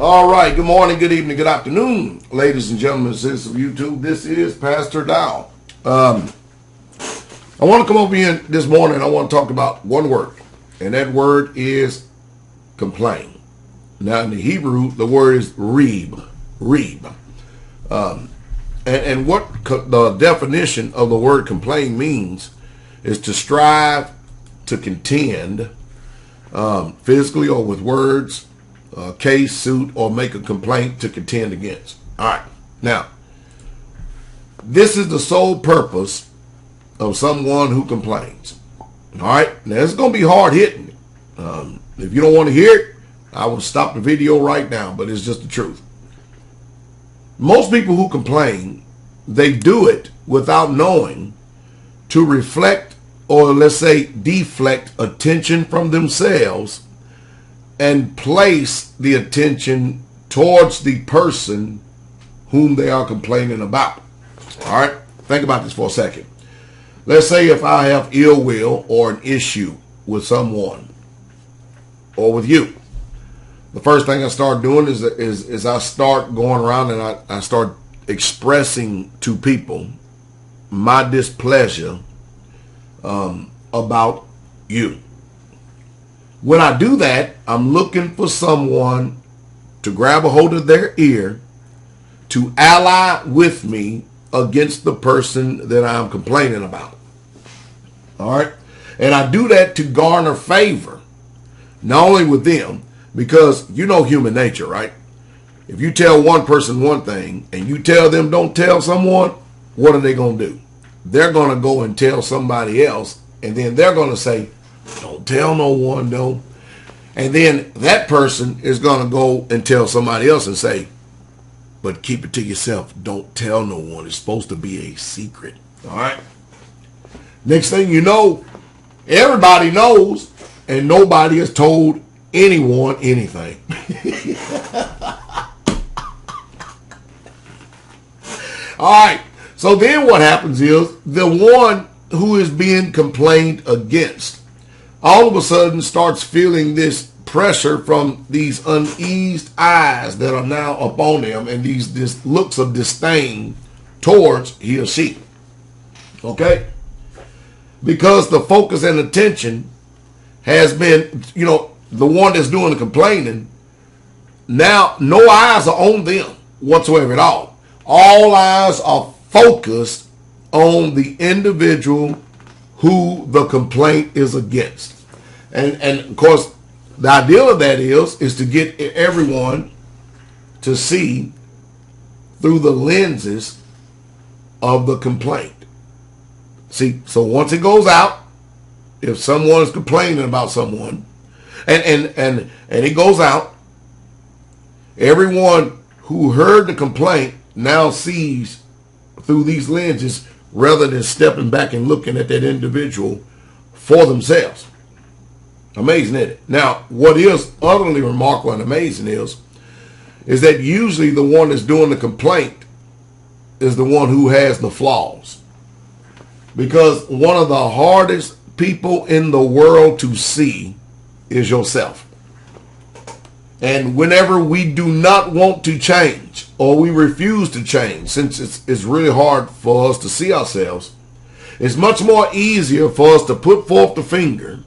All right, good morning, good evening, good afternoon, ladies and gentlemen, citizens of YouTube. This is Pastor Dow. I want to come over here this morning. I want to talk about one word, and that word is complain. Now, in the Hebrew, the word is reeb. And what the definition of the word complain means is to strive, to contend, physically or with words, case, suit, or make a complaint, to contend against. All right. Now, this is the sole purpose of someone who complains. All right. Now, it's going to be hard hitting. If you don't want to hear it, I will stop the video right now, but it's just the truth. Most people who complain, they do it without knowing to reflect, or let's say deflect, attention from themselves and place the attention towards the person whom they are complaining about. All right, think about this for a second. Let's say if I have ill will or an issue with someone or with you. The first thing I start doing is I start going around and I start expressing to people my displeasure about you. When I do that, I'm looking for someone to grab a hold of their ear, to ally with me against the person that I'm complaining about. All right? And I do that to garner favor, not only with them, because you know human nature, right? If you tell one person one thing and you tell them don't tell someone, what are they going to do? They're going to go and tell somebody else, and then they're going to say, don't tell no one, though. And then that person is going to go and tell somebody else and say, but keep it to yourself. Don't tell no one. It's supposed to be a secret. All right? Next thing you know, everybody knows, and nobody has told anyone anything. All right. So then what happens is the one who is being complained against all of a sudden starts feeling this pressure from these uneased eyes that are now upon him, and these looks of disdain towards he or she. Okay? Because the focus and attention has been, the one that's doing the complaining, now no eyes are on them whatsoever at all. All eyes are focused on the individual who the complaint is against. And of course, the idea of that is to get everyone to see through the lenses of the complaint. See, so once it goes out, if someone is complaining about someone, and it goes out, everyone who heard the complaint now sees through these lenses rather than stepping back and looking at that individual for themselves. Amazing, isn't it? Now, what is utterly remarkable and amazing is that usually the one that's doing the complaint is the one who has the flaws. Because one of the hardest people in the world to see is yourself. And whenever we do not want to change, or we refuse to change, since it's really hard for us to see ourselves, it's much more easier for us to put forth the finger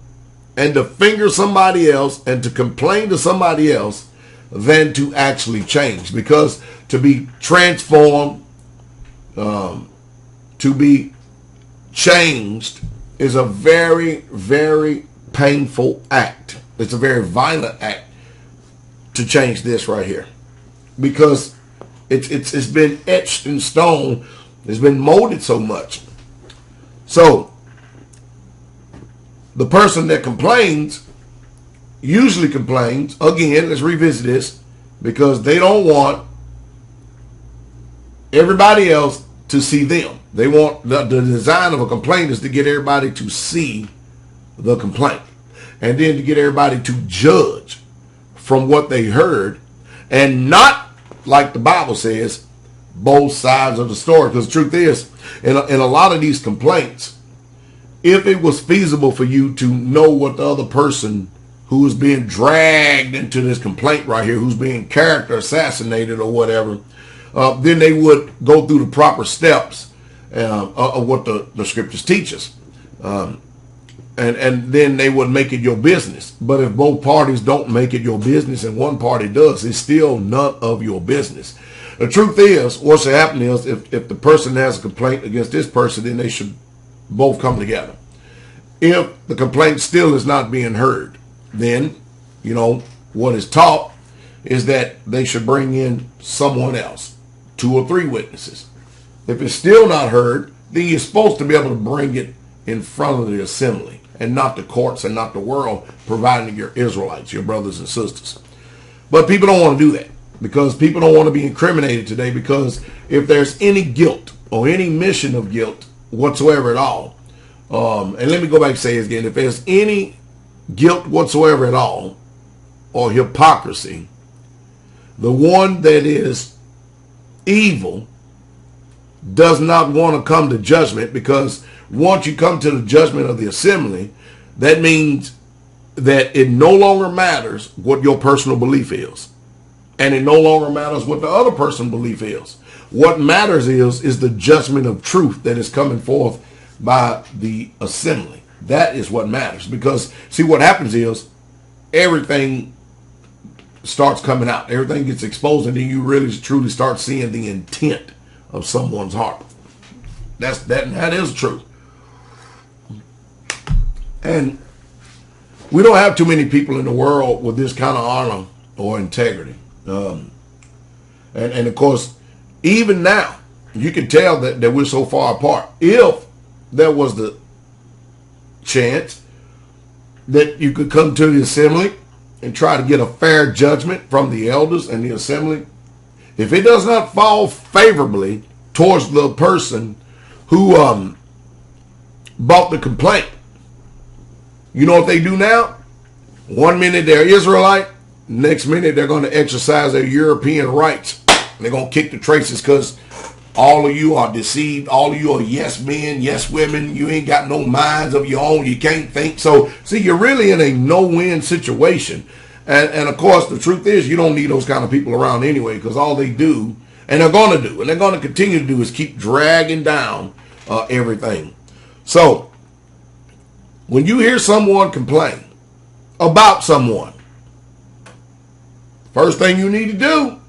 and to finger somebody else and to complain to somebody else than to actually change. Because to be transformed, to be changed is a very, very painful act. It's a very violent act to change this right here, because it's been etched in stone. It's been molded so much. So the person that complains usually complains, again, let's revisit this, because they don't want everybody else to see them. They want the design of a complaint is to get everybody to see the complaint, and then to get everybody to judge from what they heard, and not, like the Bible says, both sides of the story. Because the truth is, in a lot of these complaints, if it was feasible for you to know what the other person who is being dragged into this complaint right here, who's being character assassinated or whatever, then they would go through the proper steps of what the scriptures teach us. And then they would make it your business. But if both parties don't make it your business and one party does, it's still none of your business. The truth is, what's happening is if the person has a complaint against this person, then they should both come together. If the complaint still is not being heard, then, what is taught is that they should bring in someone else, 2 or 3 witnesses. If it's still not heard, then you're supposed to be able to bring it in front of the assembly and not the courts and not the world, providing your Israelites, your brothers and sisters. But people don't want to do that because people don't want to be incriminated today, because if there's any guilt or any mission of guilt whatsoever at all, and let me go back and say it again, if there's any guilt whatsoever at all or hypocrisy, the one that is evil does not want to come to judgment, because once you come to the judgment of the assembly, that means that it no longer matters what your personal belief is. And it no longer matters what the other person's belief is. What matters is the judgment of truth that is coming forth by the assembly. That is what matters. Because, see, what happens is everything starts coming out. Everything gets exposed, and then you really truly start seeing the intent of someone's heart. That is true. And we don't have too many people in the world with this kind of honor or integrity. And of course, even now, you can tell that we're so far apart. If there was the chance that you could come to the assembly and try to get a fair judgment from the elders and the assembly, if it does not fall favorably towards the person who brought the complaint, you know what they do now? One minute they're Israelite, next minute they're going to exercise their European rights. They're going to kick the traces because all of you are deceived. All of you are yes men, yes women. You ain't got no minds of your own. You can't think. So, see, you're really in a no-win situation. And of course, the truth is you don't need those kind of people around anyway, because all they do, and they're going to do, and they're going to continue to do, is keep dragging down everything. So, when you hear someone complain about someone, first thing you need to do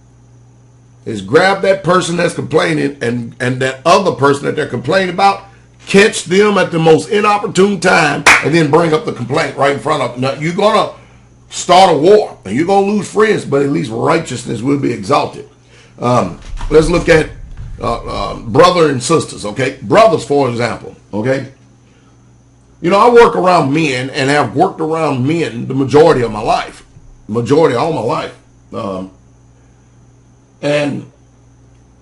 is grab that person that's complaining and that other person that they're complaining about, catch them at the most inopportune time, and then bring up the complaint right in front of them. Now, you're going to start a war, and you're going to lose friends, but at least righteousness will be exalted. Let's look at brother and sisters, okay? Brothers, for example, okay? I work around men and have worked around men the majority of my life. Majority of all my life. And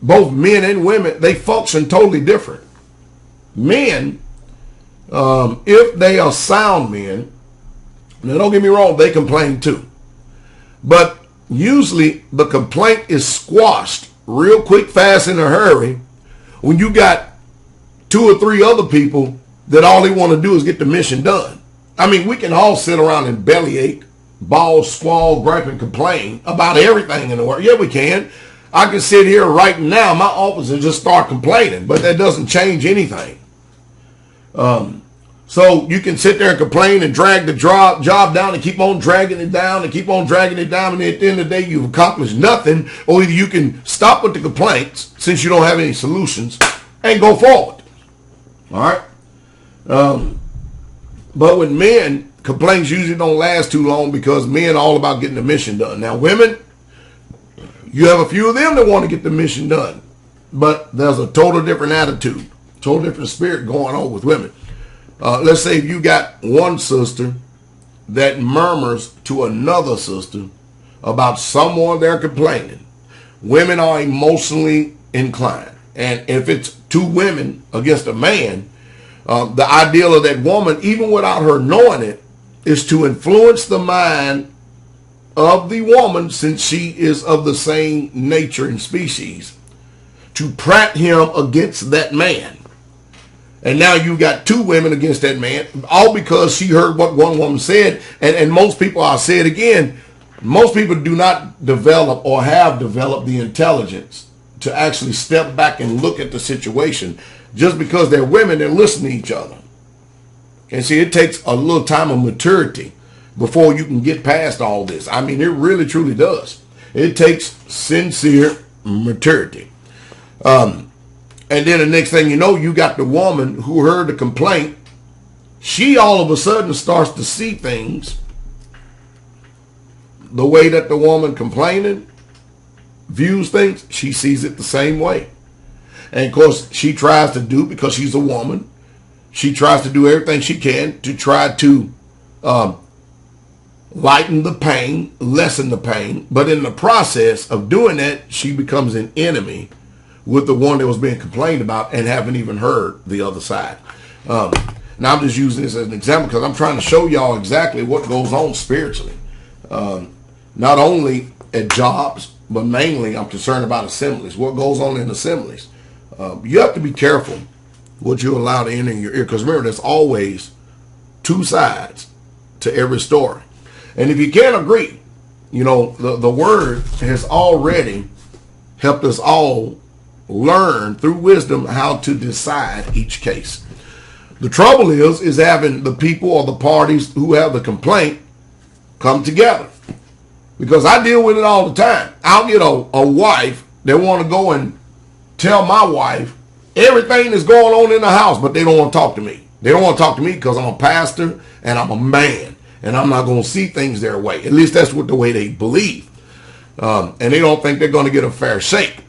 both men and women, they function totally different. Men, if they are sound men, now don't get me wrong, they complain too. But usually the complaint is squashed real quick, fast, in a hurry when you got 2 or 3 other people that all they want to do is get the mission done. I mean, we can all sit around and bellyache, bawl, squall, gripe, and complain about everything in the world. Yeah, we can. I can sit here right now in my office and just start complaining, but that doesn't change anything. So you can sit there and complain and drag the job down and keep on dragging it down and keep on dragging it down, and at the end of the day, you've accomplished nothing. Or either you can stop with the complaints, since you don't have any solutions, and go forward. All right? But with men, complaints usually don't last too long, because men are all about getting the mission done. Now, women, you have a few of them that want to get the mission done, but there's a total different attitude, total different spirit going on with women. Let's say if you got one sister that murmurs to another sister about someone they're complaining. Women are emotionally inclined. And if it's 2 women against a man, the ideal of that woman, even without her knowing it, is to influence the mind of the woman, since she is of the same nature and species, to prat him against that man. And now you got two women against that man, all because she heard what one woman said. And most people, I'll say it again, most people do not develop or have developed the intelligence to actually step back and look at the situation. Just because they're women, they're listening to each other. And see, it takes a little time of maturity before you can get past all this. I mean, it really, truly does. It takes sincere maturity. And then the next thing you know, you got the woman who heard the complaint. She all of a sudden starts to see things the way that the woman complaining views things. She sees it the same way. And of course, she tries to do, because she's a woman, she tries to do everything she can to try to lighten the pain, lessen the pain. But in the process of doing that, she becomes an enemy with the one that was being complained about and haven't even heard the other side. Now I'm just using this as an example because I'm trying to show y'all exactly what goes on spiritually. Not only at jobs, but mainly I'm concerned about assemblies. What goes on in assemblies. You have to be careful what you allow to enter in your ear, because remember, there's always two sides to every story. And if you can't agree, you know, the word has already helped us all learn through wisdom how to decide each case. The trouble is having the people or the parties who have the complaint come together. Because I deal with it all the time. I'll get a wife that want to go and tell my wife everything that's going on in the house, but they don't want to talk to me. They don't want to talk to me because I'm a pastor and I'm a man, and I'm not going to see things their way. At least that's what the way they believe. And they don't think they're going to get a fair shake.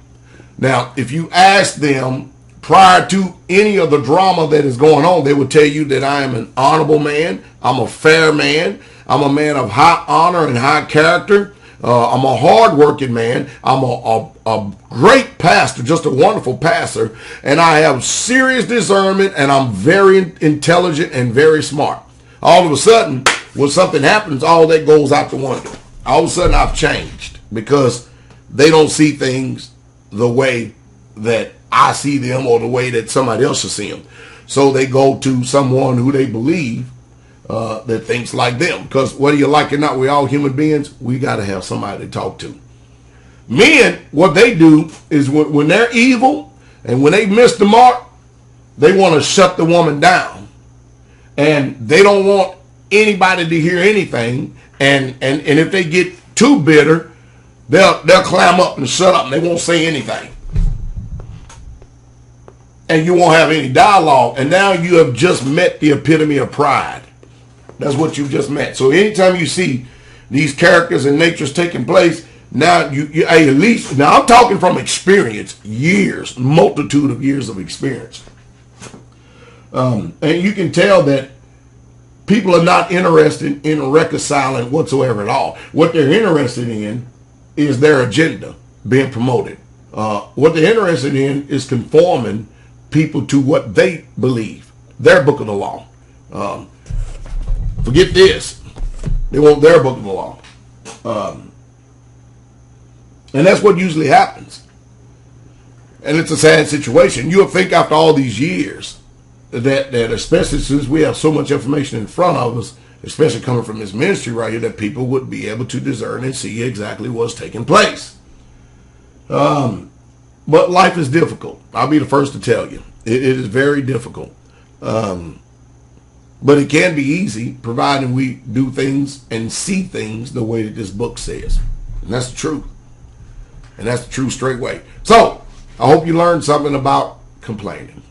Now, if you ask them prior to any of the drama that is going on, they will tell you that I am an honorable man. I'm a fair man. I'm a man of high honor and high character. I'm a hard-working man. I'm a great pastor, just a wonderful pastor. And I have serious discernment, and I'm very intelligent and very smart. All of a sudden, when something happens, all that goes out the window. All of a sudden, I've changed because they don't see things the way that I see them or the way that somebody else should see them. So they go to someone who they believe that thinks like them. Because whether you like it or not, we're all human beings. We got to have somebody to talk to. Men, what they do is when they're evil and when they miss the mark, they want to shut the woman down. And they don't want anybody to hear anything. And if they get too bitter, they'll clam up and shut up and they won't say anything. And you won't have any dialogue. And now you have just met the epitome of pride. That's what you've just met. So anytime you see these characters and natures taking place, now you at least, now I'm talking from experience, years, multitude of years of experience. And you can tell that people are not interested in reconciling whatsoever at all. What they're interested in is their agenda being promoted. What they're interested in is conforming people to what they believe, their book of the law. Forget this. They want their book of the law. And that's what usually happens. And it's a sad situation. You would think after all these years that especially since we have so much information in front of us, especially coming from this ministry right here, that people would be able to discern and see exactly what's taking place. But life is difficult. I'll be the first to tell you. It is very difficult. But it can be easy, providing we do things and see things the way that this book says. And that's the truth. And that's the true straight way. So, I hope you learned something about complaining.